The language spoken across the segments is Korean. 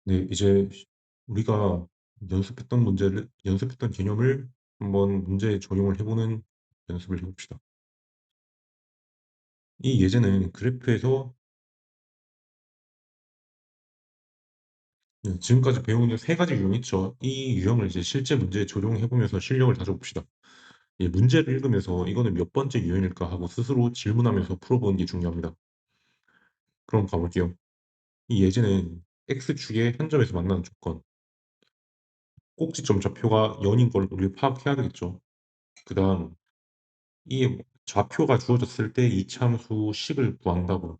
네, 이제 우리가 연습했던 개념을 한번 문제에 적용을 해보는 연습을 해봅시다. 이 예제는 그래프에서 지금까지 배운 세 가지 유형 있죠. 이 유형을 이제 실제 문제에 적용해보면서 실력을 다져봅시다. 문제를 읽으면서 이거는 몇 번째 유형일까 하고 스스로 질문하면서 풀어보는 게 중요합니다. 그럼 가볼게요. 이 예제는 X축의 한 점에서 만나는 조건, 꼭지점 좌표가 0인 걸 우리 파악해야 되겠죠. 그 다음 이 좌표가 주어졌을 때 이참수 식을 구한다고.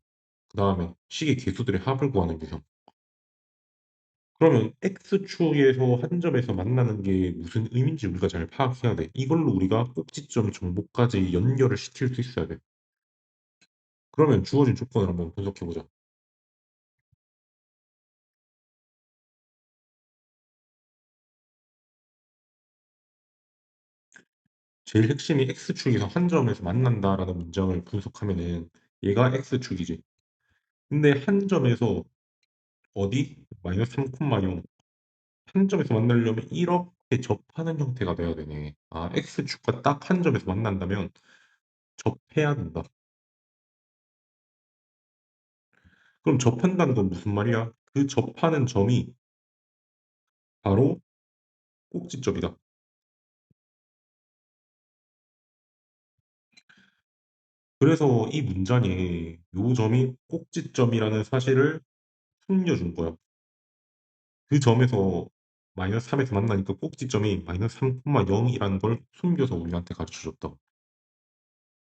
그 다음에 식의 개수들의 합을 구하는 유형. 그러면 X축에서 한 점에서 만나는 게 무슨 의미인지 우리가 잘 파악해야 돼. 이걸로 우리가 꼭지점 정보까지 연결을 시킬 수 있어야 돼. 그러면 주어진 조건을 한번 분석해보자. 제일 핵심이 X축에서 한 점에서 만난다라는 문장을 분석하면은 얘가 X축이지. 근데 한 점에서 어디? 마이너스 3,0 한 점에서 만나려면 이렇게 접하는 형태가 돼야 되네. 아, X축과 딱 한 점에서 만난다면 접해야 된다. 그럼 접한다는 건 무슨 말이야? 그 접하는 점이 바로 꼭지점이다. 그래서 이 문장에 요 점이 꼭지점이라는 사실을 숨겨준 거야. 그 점에서 마이너스 3에서 만나니까 꼭지점이 마이너스 3,0이라는 걸 숨겨서 우리한테 가르쳐줬다.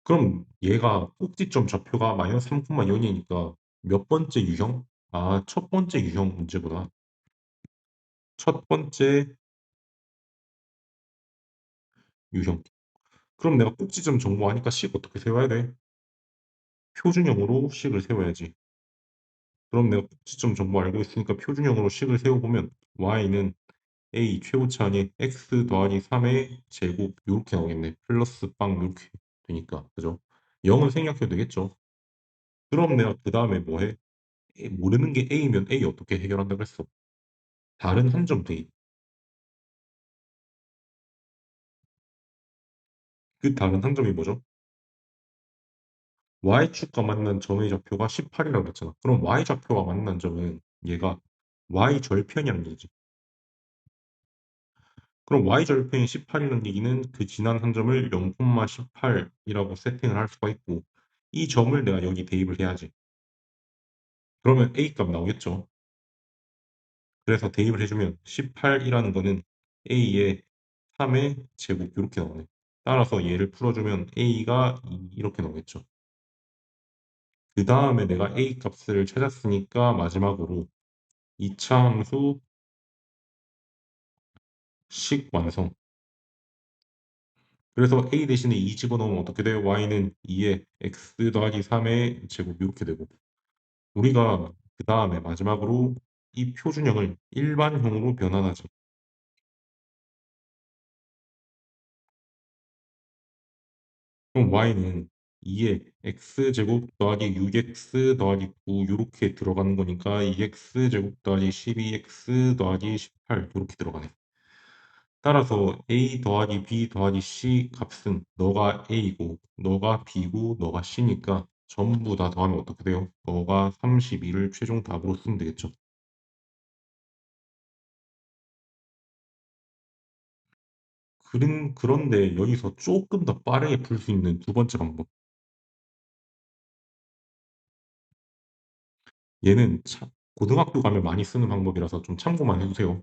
그럼 얘가 꼭지점 좌표가 마이너스 3,0이니까 몇 번째 유형? 아, 첫 번째 유형 문제구나. 첫 번째 유형. 그럼 내가 꼭지점 정보하니까 식 어떻게 세워야 돼? 표준형으로 식을 세워야지. 그럼 내가 꼭지점 정보 알고 있으니까 표준형으로 식을 세워보면 y는 a 최고차항에 x 더하기 3의 제곱 이렇게 나오겠네. 플러스 빵 이렇게 되니까. 그죠? 0은 생략해도 되겠죠? 그럼 내가 그 다음에 뭐 해? 모르는 게 a면 a 어떻게 해결한다고 했어? 다른 한 점 대입. 그 다른 한 점이 뭐죠? y축과 만난 점의 좌표가 18이라고 했잖아. 그럼 y좌표와 만난 점은 얘가 y절편이라는 얘기지. 그럼 y절편이 18이라는 얘기는 그 지난 한 점을 0,18이라고 세팅을 할 수가 있고 이 점을 내가 여기 대입을 해야지. 그러면 a값 나오겠죠. 그래서 대입을 해주면 18이라는 거는 a의 3의 제곱 이렇게 나오네. 따라서 얘를 풀어주면 a가 2 이렇게 나오겠죠. 그 다음에 내가 a 값을 찾았으니까 마지막으로 이차 함수 식 완성. 그래서 a 대신에 2 집어넣으면 어떻게 돼요? y는 2에 x 더하기 3의 제곱 이렇게 되고 우리가 그 다음에 마지막으로 이 표준형을 일반형으로 변환하죠. 그럼 y는 2에 x제곱 더하기 6x 더하기 9 이렇게 들어가는 거니까 2x제곱 더하기 12x 더하기 18 이렇게 들어가네. 따라서 a 더하기 b 더하기 c 값은 너가 a고 너가 b고 너가 c니까 전부 다 더하면 어떻게 돼요? 너가 32를 최종 답으로 쓰면 되겠죠. 그런데 여기서 조금 더 빠르게 풀 수 있는 두 번째 방법. 얘는 고등학교 가면 많이 쓰는 방법이라서 좀 참고만 해주세요.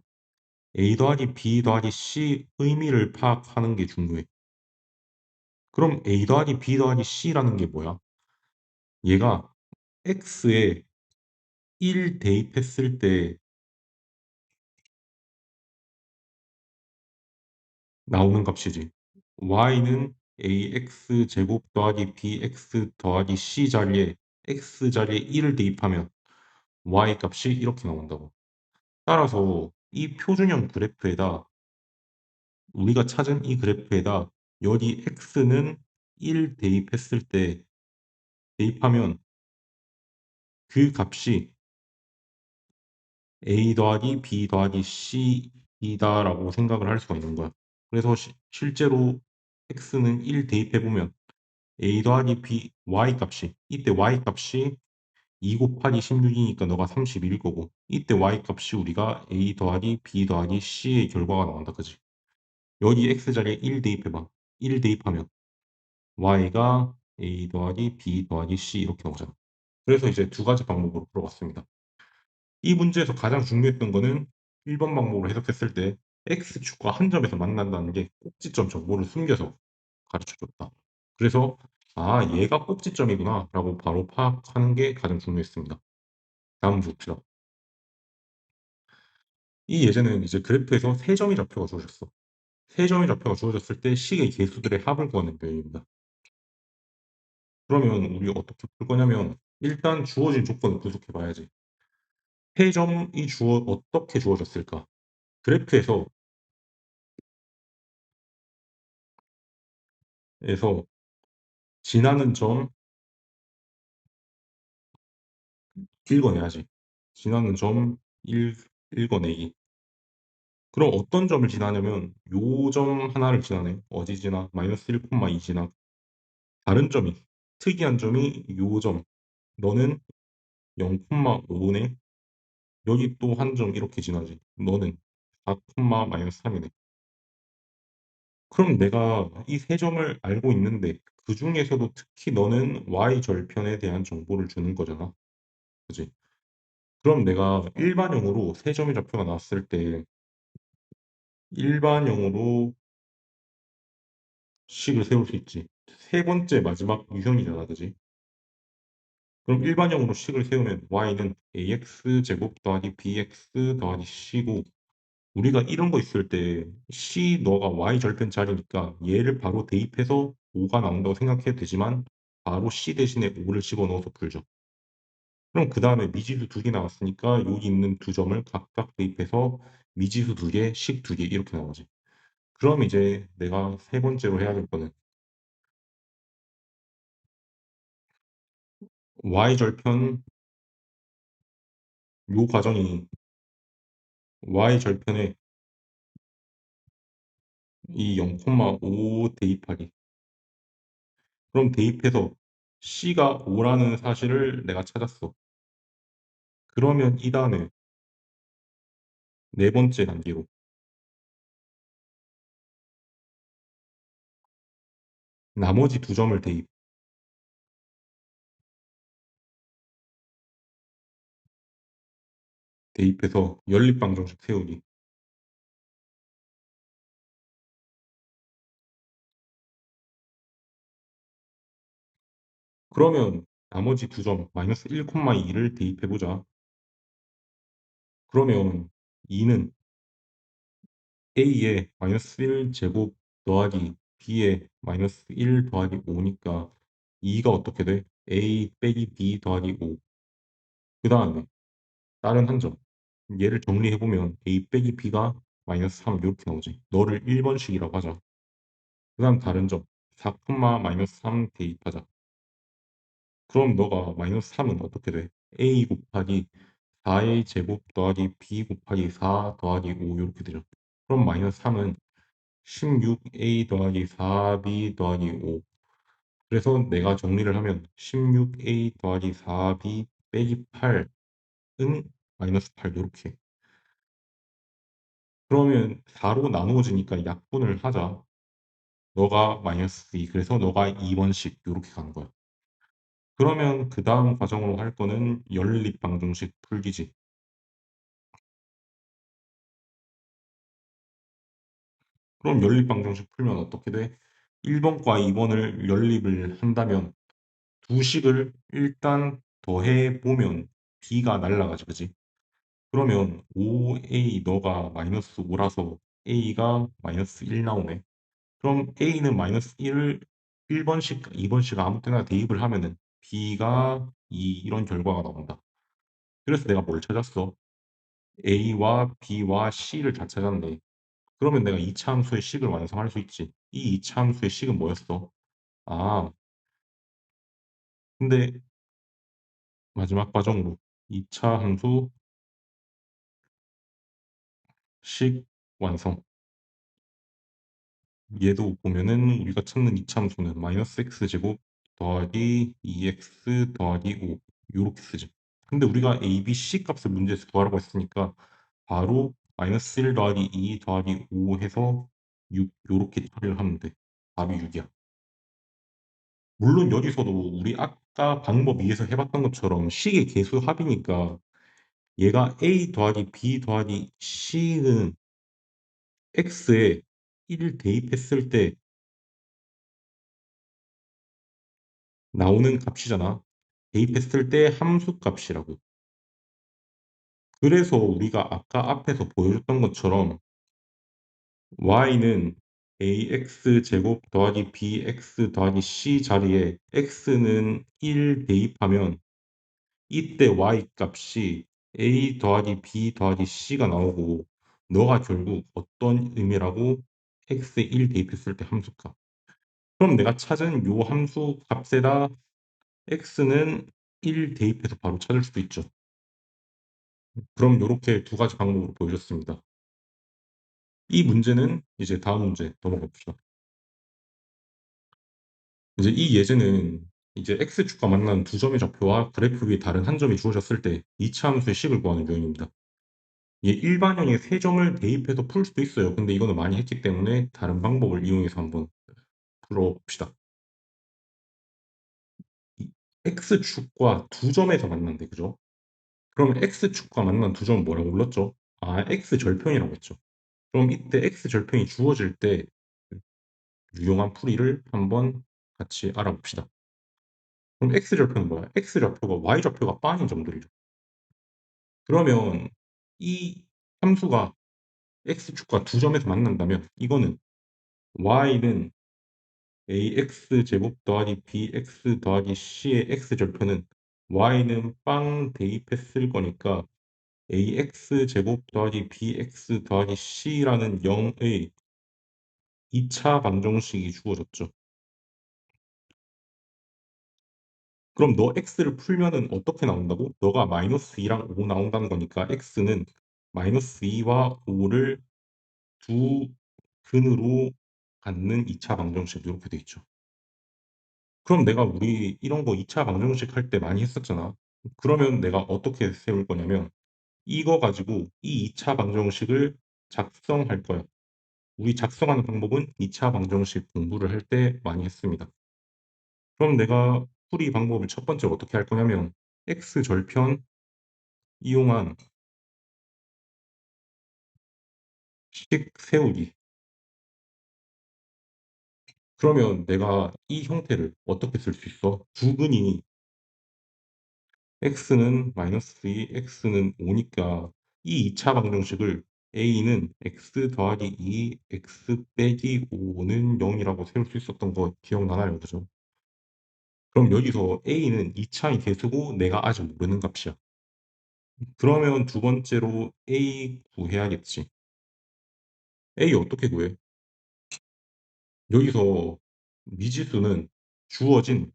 A 더하기 B 더하기 C 의미를 파악하는 게 중요해. 그럼 A 더하기 B 더하기 C라는 게 뭐야? 얘가 X에 1 대입했을 때 나오는 값이지. Y는 AX 제곱 더하기 BX 더하기 C 자리에 X 자리에 1을 대입하면 Y 값이 이렇게 나온다고. 따라서 이 표준형 그래프에다 우리가 찾은 이 그래프에다 여기 X는 1 대입했을 때 대입하면 그 값이 A 더하기 B 더하기 C이다라고 생각을 할 수가 있는 거야. 그래서 실제로 x는 1 대입해보면 A 더하기 B, Y 값이, 이때 Y 값이 2 곱하기 16이니까 너가 31일 거고, 이때 Y 값이 우리가 A 더하기 B 더하기 C의 결과가 나온다. 그지? 여기 x 자리에 1 대입해봐. 1 대입하면 Y가 A 더하기 B 더하기 C 이렇게 나오잖아. 그래서 이제 두 가지 방법으로 풀어봤습니다. 이 문제에서 가장 중요했던 거는 1번 방법으로 해석했을 때 x축과 한 점에서 만난다는 게 꼭지점 정보를 숨겨서 가르쳐줬다. 그래서 아 얘가 꼭지점이구나 라고 바로 파악하는 게 가장 중요했습니다. 다음 문제 봅시다. 이 예제는 이제 그래프에서 세 점이 좌표가 주어졌어. 세 점이 좌표가 주어졌을 때 식의 개수들의 합을 구하는 표현입니다. 그러면 우리 어떻게 풀 거냐면 일단 주어진 조건을 분석해 봐야지. 세 점이 어떻게 주어졌을까? 그래프에서 지나는 점 읽어내야지. 지나는 점 읽어내기. 그럼 어떤 점을 지나냐면 요 점 하나를 지나네. 어디 지나? 마이너스 1,2 지나. 다른 점이 특이한 점이 요 점. 너는 0,5네. 여기 또 한 점 이렇게 지나지. 너는 4, 마이너스 3이네. 그럼 내가 이 세 점을 알고 있는데 그 중에서도 특히 너는 y절편에 대한 정보를 주는 거잖아. 그지? 그럼 내가 일반형으로 세 점의 좌표가 나왔을 때 일반형으로 식을 세울 수 있지. 세 번째 마지막 유형이잖아, 그지? 그럼 일반형으로 식을 세우면 y는 ax 제곱 더하기 bx 더하기 c고 우리가 이런 거 있을 때 c 너가 y 절편 자리니까 얘를 바로 대입해서 5가 나온다고 생각해도 되지만 바로 c 대신에 5를 집어넣어서 풀죠. 그럼 그 다음에 미지수 두 개 나왔으니까 여기 있는 두 점을 각각 대입해서 미지수 두 개, 식 두 개 이렇게 나오지. 그럼 이제 내가 세 번째로 해야 될 거는 y절편 요 과정이 y절편에 이 0,5 대입하기. 그럼 대입해서 c가 5라는 사실을 내가 찾았어. 그러면 이 다음에 네 번째 단계로 나머지 두 점을 대입해서 연립방정식 세우기. 그러면 나머지 두 점 마이너스 1,2를 대입해보자. 그러면 2는 a의 마이너스 1 제곱 더하기 b의 마이너스 1 더하기 5니까 2가 어떻게 돼? a 빼기 b 더하기 5. 그 다음에 다른 한 점. 얘를 정리해보면 a 빼기 b가 마이너스 3 이렇게 나오지. 너를 1번식이라고 하자. 그 다음 다른 점. 4, 마이너스 3 대입하자. 그럼 너가 마이너스 3은 어떻게 돼? a 곱하기 4a 제곱 더하기 b 곱하기 4 더하기 5 이렇게 되죠. 그럼 마이너스 3은 16a 더하기 4b 더하기 5. 그래서 내가 정리를 하면 16a 더하기 4b 빼기 8은 마이너스 8 이렇게. 그러면 4로 나누어지니까 약분을 하자. 너가 마이너스 2. 그래서 너가 2번씩 이렇게 가는 거야. 그러면 그 다음 과정으로 할 거는 연립방정식 풀기지. 그럼 연립방정식 풀면 어떻게 돼? 1번과 2번을 연립을 한다면 두 식을 일단 더해보면 b가 날라가지, 그지? 그러면 5a 너가 마이너스 5라서 a가 마이너스 1 나오네. 그럼 a는 마이너스 1을 1번씩, 2번씩 아무 때나 대입을 하면은 b가 2 이런 결과가 나온다. 그래서 내가 뭘 찾았어? a와 b와 c를 다 찾았네. 그러면 내가 2차 함수의 식을 완성할 수 있지. 이 2차 함수의 식은 뭐였어? 아, 근데 마지막 과정으로 2차 함수 식 완성. 얘도 보면은 우리가 찾는 이차함수는 마이너스 x제곱 더하기 2x 더하기 5 요렇게 쓰지. 근데 우리가 a, b, c 값을 문제에서 구하라고 했으니까 바로 마이너스 1 더하기 2 더하기 5 해서 6 요렇게 처리를 하면 돼. 답이 6이야. 물론 여기서도 우리 아까 방법 2에서 해봤던 것처럼 식의 개수 합이니까 얘가 a 더하기 b 더하기 c는 x에 1 대입했을 때 나오는 값이잖아. 대입했을 때 함수 값이라고. 그래서 우리가 아까 앞에서 보여줬던 것처럼 y는 ax 제곱 더하기 bx 더하기 c 자리에 x는 1 대입하면 이때 y 값이 a 더하기 b 더하기 c가 나오고 너가 결국 어떤 의미라고 x에 1 대입했을 때 함수 값. 그럼 내가 찾은 요 함수 값에다 x는 1 대입해서 바로 찾을 수도 있죠. 그럼 요렇게 두 가지 방법으로 보여줬습니다. 이 문제는 이제 다음 문제 넘어가 봅시다. 이제 이 예제는 이제 x축과 만나는 두 점의 좌표와 그래프 위에 다른 한 점이 주어졌을 때 이차 함수의 식을 구하는 유형입니다. 얘 일반형에 세 점을 대입해서 풀 수도 있어요. 근데 이거는 많이 했기 때문에 다른 방법을 이용해서 한번 풀어봅시다. 이 x축과 두 점에서 만난대, 그죠? 그러면 x축과 만난 두 점은 뭐라고 불렀죠? 아, x절편이라고 했죠. 그럼 이때 x절편이 주어질 때 유용한 풀이를 한번 같이 알아봅시다. 그럼 x절표는 뭐야? x좌표가 y좌표가 빵인 점들이죠. 그러면 이 함수가 x축과 두 점에서 만난다면 이거는 y는 ax제곱 더하기 bx 더하기 c의 x절표는 y는 빵 대입했을 거니까 ax제곱 더하기 bx 더하기 c라는 0의 2차 방정식이 주어졌죠. 그럼 너 x를 풀면은 어떻게 나온다고? 너가 마이너스 2랑 5 나온다는 거니까 x는 마이너스 2와 5를 두 근으로 갖는 2차 방정식 이렇게 돼 있죠. 그럼 내가 우리 이런 거 2차 방정식 할 때 많이 했었잖아. 그러면 내가 어떻게 세울 거냐면 이거 가지고 이 2차 방정식을 작성할 거야. 우리 작성하는 방법은 2차 방정식 공부를 할 때 많이 했습니다. 그럼 내가 풀이 방법을 첫 번째로 어떻게 할 거냐면 x절편 이용한 식 세우기. 그러면 내가 이 형태를 어떻게 쓸 수 있어? 두 근이 x는 마이너스 2, x는 5니까 이 2차 방정식을 a는 x 더하기 2, x 빼기 5는 0이라고 세울 수 있었던 거 기억나나요? 그죠? 그럼 여기서 a는 2차의 개수고 내가 아직 모르는 값이야. 그러면 두 번째로 a 구해야겠지. a 어떻게 구해? 여기서 미지수는 주어진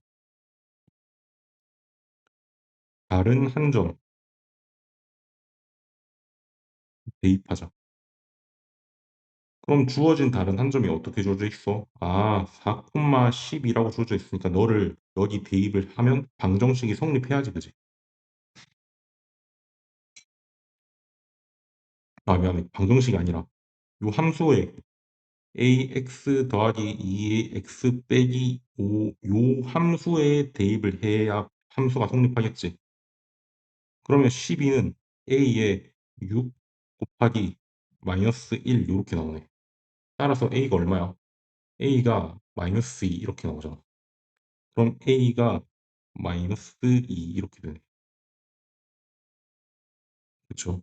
다른 한 점 대입하자. 그럼 주어진 다른 한 점이 어떻게 주어져 있어? 아, 4,12라고 주어져 있으니까 너를 여기 대입을 하면 방정식이 성립해야지, 그지? 아, 미안해. 방정식이 아니라 요 함수에 ax 더하기 2x 빼기 5 요 함수에 대입을 해야 함수가 성립하겠지. 그러면 12는 a에 6 곱하기 마이너스 1 이렇게 나오네. 따라서 a가 얼마야? a가 마이너스 2 이렇게 나오잖아. 그럼 a가 마이너스 2 이렇게 되네. 그쵸?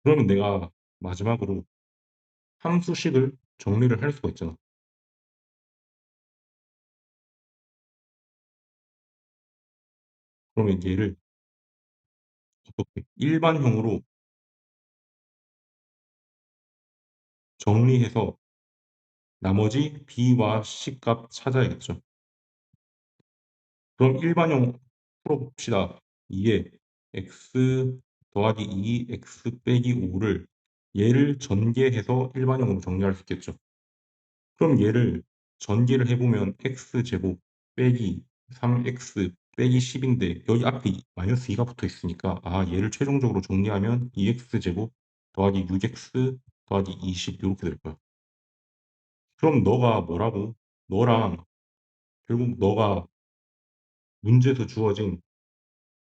그러면 내가 마지막으로 함수식을 정리를 할 수가 있잖아. 그러면 얘를 어떻게 일반형으로 정리해서 나머지 b와 c 값 찾아야겠죠. 그럼 일반형 풀어봅시다. 2에 x 더하기 2 x 빼기 5를 얘를 전개해서 일반형으로 정리할 수 있겠죠. 그럼 얘를 전개를 해보면 x제곱 빼기 3x 빼기 10인데 여기 앞에 마이너스 2가 붙어 있으니까 아 얘를 최종적으로 정리하면 2x제곱 더하기 6x 더하기 20 이렇게 될 거야. 그럼 너가 뭐라고? 너랑 결국 너가 문제에서 주어진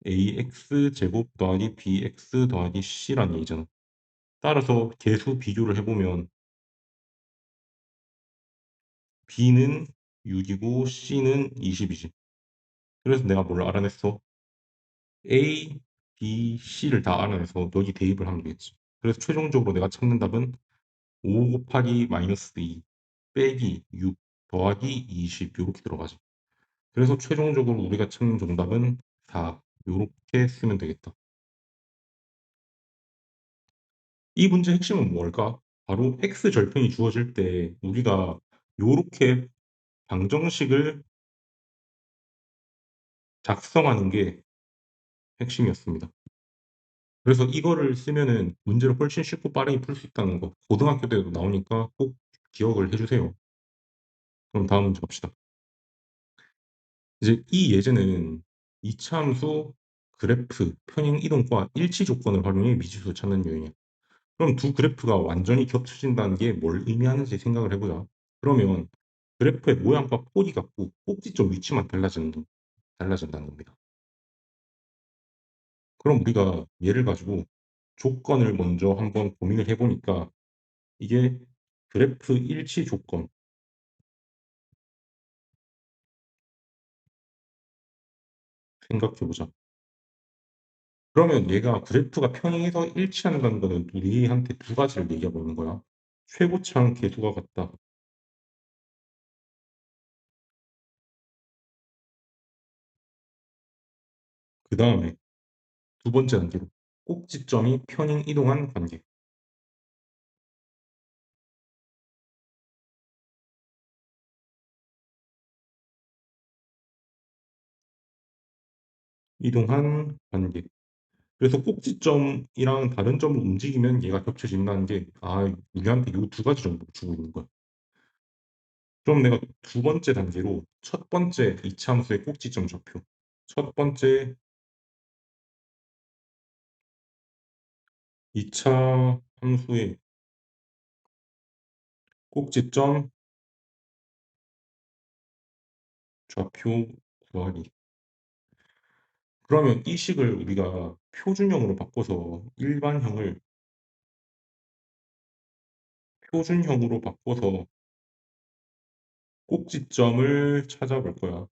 ax 제곱 더하기 bx 더하기 c라는 얘기잖아. 따라서 계수 비교를 해보면 b는 6이고 c는 20이지. 그래서 내가 뭘 알아냈어? A, B, C를 다 알아내서 여기 대입을 하면 되겠지. 그래서 최종적으로 내가 찾는 답은 5 곱하기 마이너스 2 빼기 6 더하기 20 이렇게 들어가지. 그래서 최종적으로 우리가 찾는 정답은 4 이렇게 쓰면 되겠다. 이 문제 핵심은 뭘까? 바로 x 절편이 주어질 때 우리가 이렇게 방정식을 작성하는 게 핵심이었습니다. 그래서 이거를 쓰면은 문제를 훨씬 쉽고 빠르게 풀 수 있다는 거 고등학교 때도 나오니까 꼭 기억을 해주세요. 그럼 다음 문제 봅시다. 이제 이 예제는 이차함수 그래프 평행 이동과 일치 조건을 활용해 미지수 찾는 유형이야. 그럼 두 그래프가 완전히 겹쳐진다는 게 뭘 의미하는지 생각을 해보자. 그러면 그래프의 모양과 폭이 같고 꼭지점 위치만 달라진다는 겁니다. 그럼 우리가 얘를 가지고 조건을 먼저 한번 고민을 해보니까 이게 그래프 일치 조건 생각해보자. 그러면 얘가 그래프가 평행해서 일치한다는 거는 우리한테 두 가지를 얘기하고 있는 거야. 최고차항 계수가 같다. 그 다음에 두 번째 단계로 꼭지점이 평행 이동한 관계. 이동한 관계. 그래서 꼭지점이랑 다른 점을 움직이면 얘가 겹쳐진다는 게, 아, 우리한테 이 두 가지 정보를 주고 있는 거야. 그럼 내가 두 번째 단계로 첫 번째 이차함수의 꼭지점 좌표. 첫 번째 2차 함수의 꼭지점 좌표 구하기. 그러면 이 식을 우리가 표준형으로 바꿔서 표준형으로 바꿔서 꼭지점을 찾아볼 거야.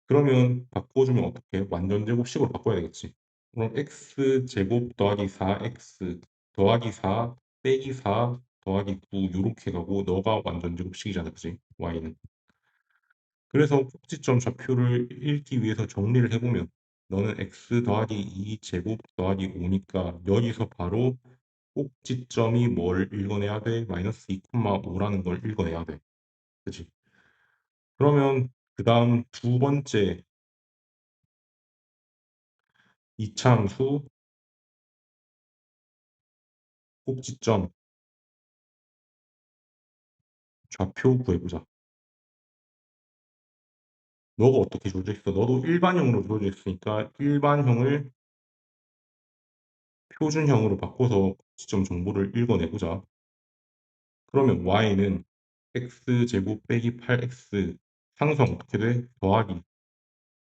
그러면 바꿔주면 어떻게? 완전 제곱식으로 바꿔야 되겠지. 그럼 x제곱 더하기 4x 더하기 4 빼기 4 더하기 9 이렇게 가고 너가 완전 제곱식이잖아, 그지? y는. 그래서 꼭지점 좌표를 읽기 위해서 정리를 해보면 너는 x 더하기 2제곱 더하기 5니까 여기서 바로 꼭지점이 뭘 읽어내야 돼? 마이너스 2,5라는 걸 읽어내야 돼. 그치? 그러면 그 다음 두 번째 이차함수 꼭지점 좌표 구해보자. 너가 어떻게 주어져 있어? 너도 일반형으로 주어져 있으니까 일반형을 표준형으로 바꿔서 꼭지점 정보를 읽어내보자. 그러면 y는 x제곱 빼기 8x 상성 어떻게 돼? 더하기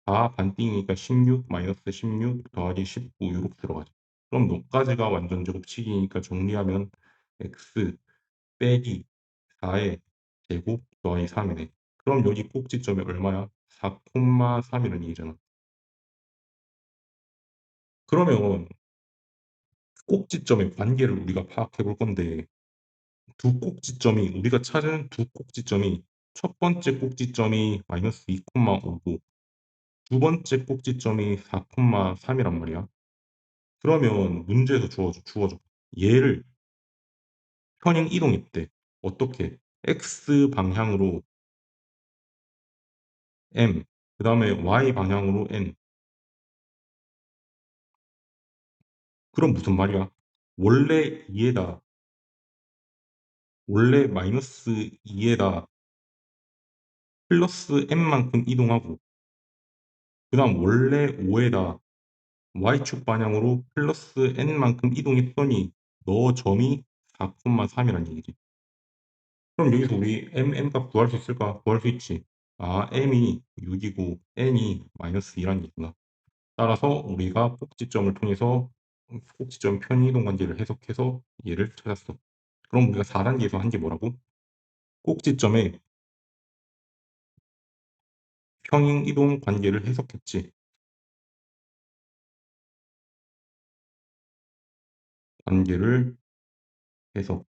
4 반띵이니까 16 마이너스 16 더하기 19 이렇게 들어가죠. 그럼 너까지가 완전 제곱식이니까 정리하면 x 빼기 4의 제곱 더하기 3이네. 그럼 여기 꼭지점이 얼마야? 4,3이라는 얘기잖아. 그러면 꼭지점의 관계를 우리가 파악해 볼 건데 우리가 찾은 두 꼭지점이 첫 번째 꼭지점이 마이너스 2,5고 두 번째 꼭지점이 4,3이란 말이야. 그러면 문제에서 주어져. 얘를 평행 이동했대. 어떻게? x 방향으로 m, 그 다음에 y 방향으로 n. 그럼 무슨 말이야? 원래 2에다 원래 마이너스 2에다 플러스 n만큼 이동하고 그 다음 원래 5에다 y축 방향으로 플러스 n만큼 이동했더니 너 점이 4,3이라는 얘기지. 그럼 여기서 우리 m 값 구할 수 있을까? 구할 수 있지. 아, m이 6이고 n이 마이너스 2라는 얘기구나. 따라서 우리가 꼭지점을 통해서 꼭지점 편이동 관계를 해석해서 얘를 찾았어. 그럼 우리가 4단계에서 한 게 뭐라고? 꼭지점의 평행이동 관계를 해석했지. 관계를 해석.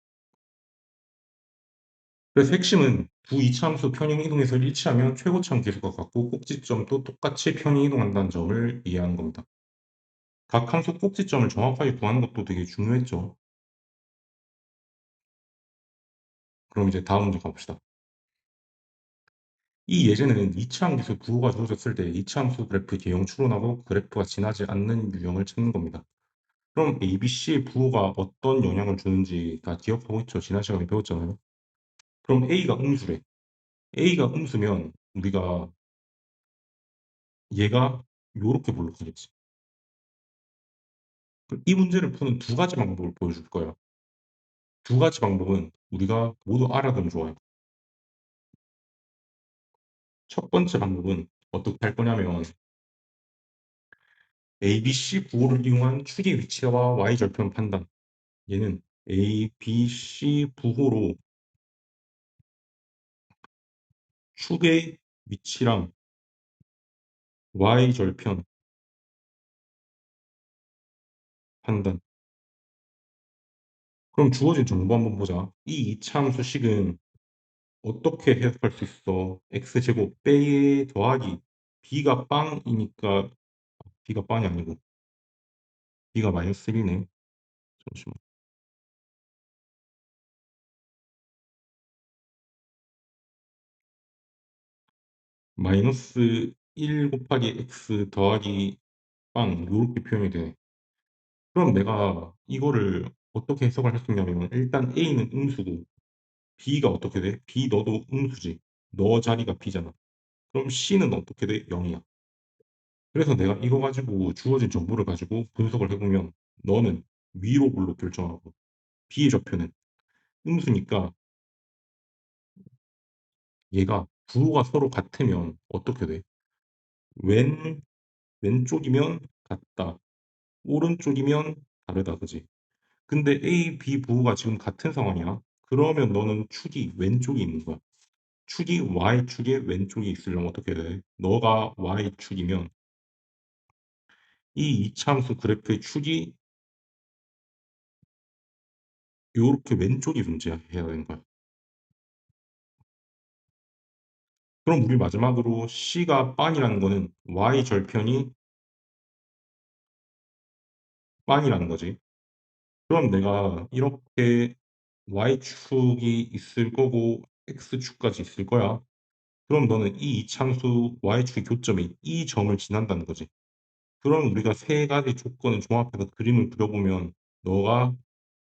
그래서 핵심은 두 이차함수 평행이동에서 일치하면 최고차원 계수가 같고 꼭지점도 똑같이 평행이동한다는 점을 이해하는 겁니다. 각 함수 꼭지점을 정확하게 구하는 것도 되게 중요했죠. 그럼 이제 다음 문제 가봅시다. 이 예제는 이차함기수 부호가 주어졌을 때 이차함수 그래프 개형 추론하고 그래프가 지나지 않는 유형을 찾는 겁니다. 그럼 ABC의 부호가 어떤 영향을 주는지 다 기억하고 있죠? 지난 시간에 배웠잖아요. 그럼 A가 음수래. A가 음수면 우리가 얘가 요렇게 볼록하겠지. 이 문제를 푸는 두 가지 방법을 보여줄 거예요. 두 가지 방법은 우리가 모두 알아두면 좋아요. 첫 번째 방법은 어떻게 할 거냐면 ABC 부호를 이용한 축의 위치와 Y절편 판단. 얘는 ABC 부호로 축의 위치랑 Y절편 판단. 그럼 주어진 정보 한번 보자. 이 이차함수식은 어떻게 해석할 수 있어? x제곱 빼기 더하기 b가 빵이니까 b가 빵이 아니고 b가 마이너스 1이네. 잠시만. 마이너스 1 곱하기 x 더하기 빵 요렇게 표현이 되네. 그럼 내가 이거를 어떻게 해석을 할 수 있냐면 일단 a는 음수고 b가 어떻게 돼? b 너도 음수지. 너 자리가 b잖아. 그럼 c는 어떻게 돼? 0이야. 그래서 내가 이거 가지고 주어진 정보를 가지고 분석을 해보면 너는 위로 볼로 결정하고 b의 좌표는 음수니까 얘가 부호가 서로 같으면 어떻게 돼? 왼 왼쪽이면 같다. 오른쪽이면 다르다. 그지? 근데 A, B 부호가 지금 같은 상황이야. 그러면 너는 축이 왼쪽에 있는 거야. 축이 Y축의 왼쪽에 있으려면 어떻게 돼? 너가 Y축이면 이 이차함수 그래프의 축이 이렇게 왼쪽이 존재해야 되는 거야. 그럼 우리 마지막으로 C가 빤이라는 거는 Y절편이 빤이라는 거지. 그럼 내가 이렇게 y축이 있을 거고 x축까지 있을 거야. 그럼 너는 이 이차함수 y축의 교점이 이 점을 지난다는 거지. 그럼 우리가 세 가지 조건을 종합해서 그림을 그려보면 너가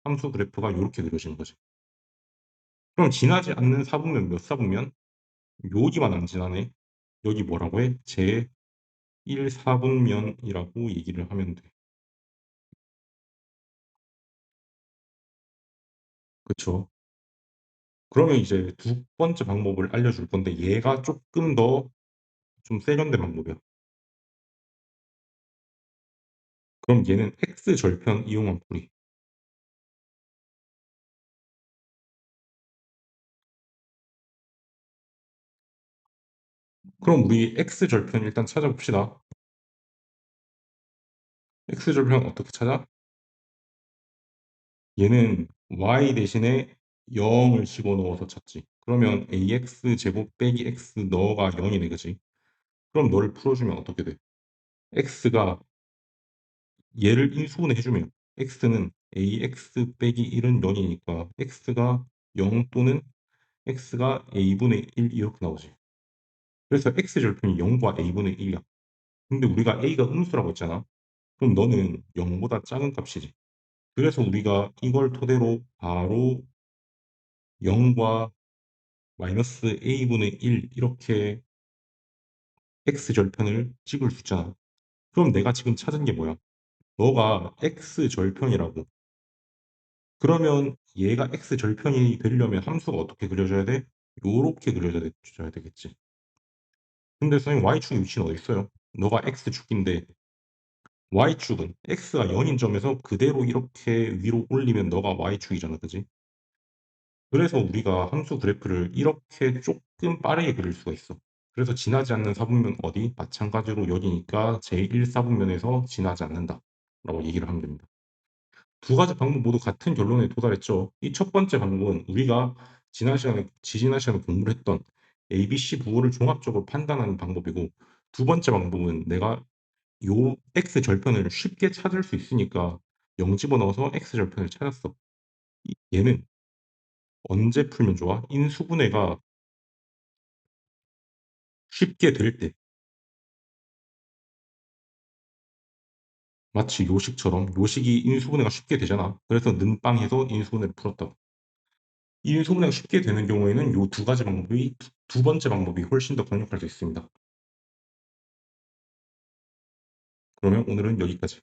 함수 그래프가 이렇게 그려지는 거지. 그럼 지나지 않는 사분면 몇 사분면? 여기만 안 지나네. 여기 뭐라고 해? 제 1사분면이라고 얘기를 하면 돼. 그쵸? 그러면 이제 두 번째 방법을 알려줄 건데 얘가 조금 더 좀 세련된 방법이야. 그럼 얘는 X절편 이용한 풀이. 그럼 우리 X절편 일단 찾아봅시다. X절편 어떻게 찾아? 얘는 Y 대신에 0을 집어넣어서 찾지. 그러면 AX제곱 빼기 X 너가 0이네, 그지? 그럼 너를 풀어주면 어떻게 돼? X가 얘를 인수분해 해주면 X는 AX 빼기 1은 0이니까 X가 0 또는 X가 A분의 1 이렇게 나오지. 그래서 X절편이 0과 A분의 1이야. 근데 우리가 A가 음수라고 했잖아. 그럼 너는 0보다 작은 값이지. 그래서 우리가 이걸 토대로 바로 0과 마이너스 a분의 1 이렇게 x절편을 찍을 수 있잖아. 그럼 내가 지금 찾은 게 뭐야? 너가 x절편이라고. 그러면 얘가 x절편이 되려면 함수가 어떻게 그려져야 돼? 요렇게 그려져야 되겠지. 근데 선생님 y축의 위치는 어디 있어요? 너가 x축인데 y축은 x가 0인 점에서 그대로 이렇게 위로 올리면 너가 y축이잖아. 그지? 그래서 우리가 함수 그래프를 이렇게 조금 빠르게 그릴 수가 있어. 그래서 지나지 않는 사분면 어디? 마찬가지로 여기니까 제1사분면에서 지나지 않는다. 라고 얘기를 하면 됩니다. 두 가지 방법 모두 같은 결론에 도달했죠. 이 첫 번째 방법은 우리가 지난 시간에 공부를 했던 ABC 부호를 종합적으로 판단하는 방법이고, 두 번째 방법은 내가 요 X절편을 쉽게 찾을 수 있으니까 0 집어넣어서 X절편을 찾았어. 얘는 언제 풀면 좋아? 인수분해가 쉽게 될 때. 마치 요식처럼 요식이 인수분해가 쉽게 되잖아. 그래서 는빵해서 인수분해를 풀었다. 인수분해가 쉽게 되는 경우에는 요 두 가지 방법이 두 번째 방법이 훨씬 더 강력할 수 있습니다. 그러면 오늘은 여기까지.